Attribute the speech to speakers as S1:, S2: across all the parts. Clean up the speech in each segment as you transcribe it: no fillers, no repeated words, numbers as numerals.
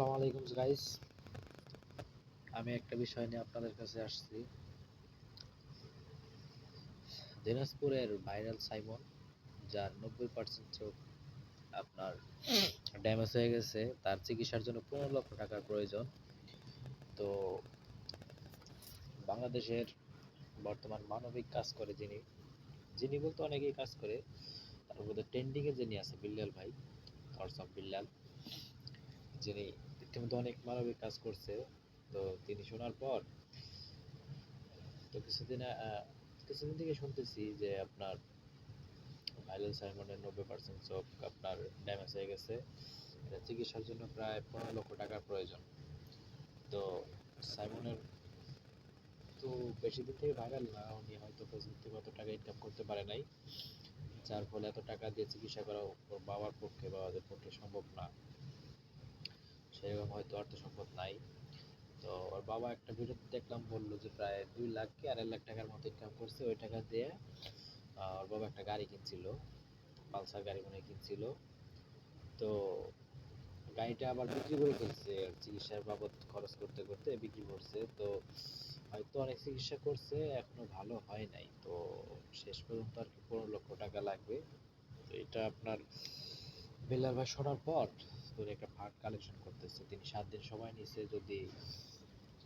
S1: আসসালামু আলাইকুম গাইস। আমি একটা বিষয় নিয়ে আপনাদের কাছে আসছি। দিনাজপুরের ভাইরাল সাইমন, যার 90% চোখ আপনার ড্যামেজ হয়ে গেছে, তার চিকিৎসার জন্য 15 লক্ষ টাকার প্রয়োজন। তো বাংলাদেশের বর্তমান মানবিক কাজ করে যিনি যিনি বলতে অনেকেই কাজ করে, তার মধ্যে ট্রেন্ডিংয়ে যিনি আছে বিল্লাল ভাই, থটস অফ বিল্লাল, যিনি ইতিমধ্যে অনেক মানবিক কাজ করছে। তো তিনি শোনার পর তো কিছুদিন থেকে শুনতেছি যে আপনার ভাইরাল সাইমনের 90% চোখ আপনার ড্যামেজ হয়ে গেছে। এটা চিকিৎসার জন্য প্রায় 15 লক্ষ টাকার প্রয়োজন। তো সাইমনের তো বেশি দিন থেকে ভাইরাল না, উনি হয়তো ফেসবুক থেকে অত টাকা ইনকাম করতে পারে নাই, যার ফলে এত টাকা দিয়ে চিকিৎসা করা ওর বাবার পক্ষে বা ওদের পক্ষে সম্ভব না, সেরকম হয়তো অর্থ সম্পদ নাই। তো ওর বাবা একটা ভিডিওতে দেখলাম, বললো যে প্রায় 2 লাখ কি 2.5 লাখ টাকার মতো ইনকাম করছে। ওই টাকা দিয়ে ওর বাবা একটা গাড়ি কিনছিল, পালসার গাড়ি মনে হয় কিনছিল। তো গাড়িটা আবার বিক্রি করে ফেলছে, চিকিৎসার বাবদ খরচ করতে করতে বিক্রি করছে। তো হয়তো অনেক চিকিৎসা করছে, এখনো ভালো হয় নাই। তো শেষ পর্যন্ত আর কি 15 লক্ষ টাকা লাগবে। তো এটা আপনার বেলার ভাই শোনার পর উনি একটা ফান্ড কালেকশন করতেছে। তিনি 7 দিন সময় নিয়েছে, যদি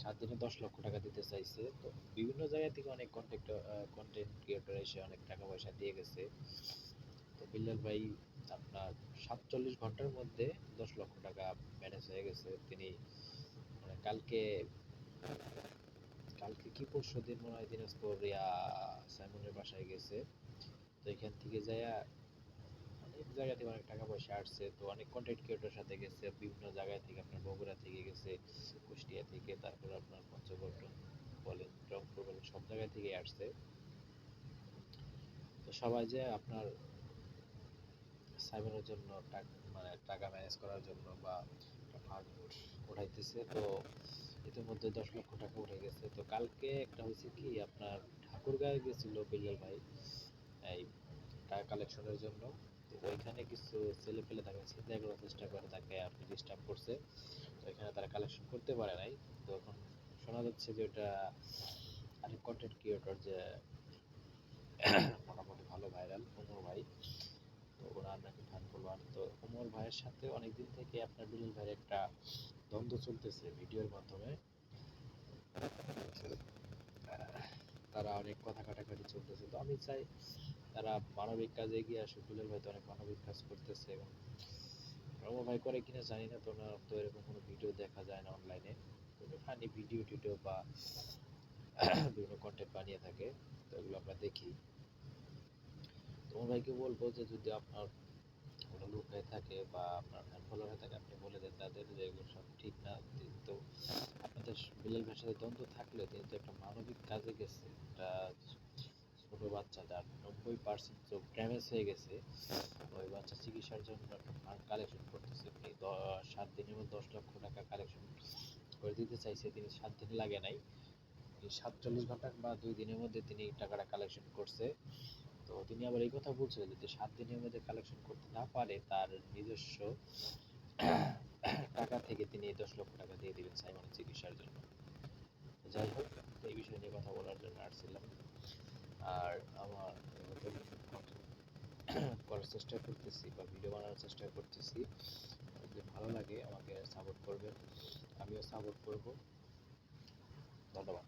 S1: 7 দিনে 10 লক্ষ টাকা দিতে চাইছে। তো বিভিন্ন জায়গা থেকে অনেক কন্টেন্ট ক্রিয়েটর এসে অনেক টাকা পয়সা দিয়ে গেছে। তো বিল্লাল ভাই আপনার 47 ঘন্টার মধ্যে 10 লক্ষ টাকা ম্যানেজ হয়ে গেছে। তিনি মানে কালকে কালকে কি পরশু দিন মনে হয় দিনাজপুর সাইমনের বাসায় গেছে। তো এখান থেকে যাইয়া অনেক জায়গা থেকে অনেক টাকা পয়সা আসছে। তো অনেক কন্টেন্ট ক্রিয়েটর সাথে গেছে, বিভিন্ন জায়গা থেকে, আপনার বগুড়া থেকে গেছে, কুষ্টিয়া থেকে, তারপর আপনার পঞ্চগড় বলেন, রংপুর বলেন, সব জায়গা থেকে আসছে। তো সবাই যে আপনার সাইমনের জন্য মানে টাকা ম্যানেজ করার জন্য বা ফান্ড উঠাইতেছে। তো ইতিমধ্যে 10 লক্ষ টাকা উঠে গেছে। তো কালকে একটা হয়েছে কি, আপনার ঠাকুরগাঁয়ে গেছিল বিল্লাল ভাই এই টাকা কালেকশনের জন্য। তো ওইখানে কিছু ছেলে পেলে তাকে ছিনতাই করার চেষ্টা করে, তাকে আর কি ডিস্টার্ব করছে। তো এখানে তারা কালেকশন করতে পারে নাই। তো এখন শোনা যাচ্ছে যে ওটা আরেক কন্টেন্ট ক্রিয়েটর, যে মোটামুটি ভালো ভাইরাল, ওমর ভাই। তো ওনার নাকি ফ্যান ফলোয়ার। তো ওমর ভাইয়ের সাথে অনেকদিন থেকে আপনার বিল্লাল ভাইয়ের একটা দ্বন্দ্ব চলতেছে ভিডিওর মাধ্যমে। তারা অনেক কথা কাটাকাটি চলতেছে। তো আমি চাই তারা মানবিক কাজে এগিয়ে আসুক। বিল্লাল ভাই তো অনেক মানবিক কাজ করতেছে, এবং ওমর ভাই করে কিনা জানি না। তো ওনার তো এরকম কোনো ভিডিও দেখা যায় না অনলাইনে। ফানি ভিডিও টিডিও বা বিভিন্ন কন্টেন্ট বানিয়ে থাকে, তো এগুলো আমরা দেখি। ওমর ভাইকে বলবো যে যদি আপনার কোনো লোক হয়ে থাকে বা আপনার ফ্যান ফলোয়ার হয়ে থাকে, আপনি বলে দেন তাদের যে এগুলো সব ঠিক না। কিন্তু আপনাদের বিল্লাল ভাইয়ের সাথে দ্বন্দ্ব থাকলেও তিনি তো একটা মানবিক কাজে গেছে। একটা ছোট বাচ্চা যার 90% চোখ ড্যামেজ হয়ে গেছে, ওই বাচ্চা চিকিৎসার জন্য একটা ফান্ড কালেকশন করতেছে। উনি 7 দিনের মধ্যে 10 লক্ষ টাকা কালেকশন করে দিতে চাইছে। তিনি 7 দিন লাগে নাই, 47 ঘন্টা বা 2 দিনের মধ্যে তিনি টাকাটা কালেকশন করছে। তো তিনি আবার এই কথা বলছিলেন, যদি 7 দিনের মধ্যে কালেকশন করতে না পারে, তার নিজস্ব টাকা থেকে তিনি 10 লক্ষ টাকা দিয়ে দিবেন সাইমনের চিকিৎসার জন্য। যাই হোক, এই বিষয় নিয়ে কথা বলার জন্য আসছিলাম। আর আমার নতুন করার চেষ্টা করতেছি বা ভিডিও বানানোর চেষ্টা করতেছি। যদি ভালো লাগে আমাকে সাপোর্ট করবেন, আমিও সাপোর্ট করব। ধন্যবাদ।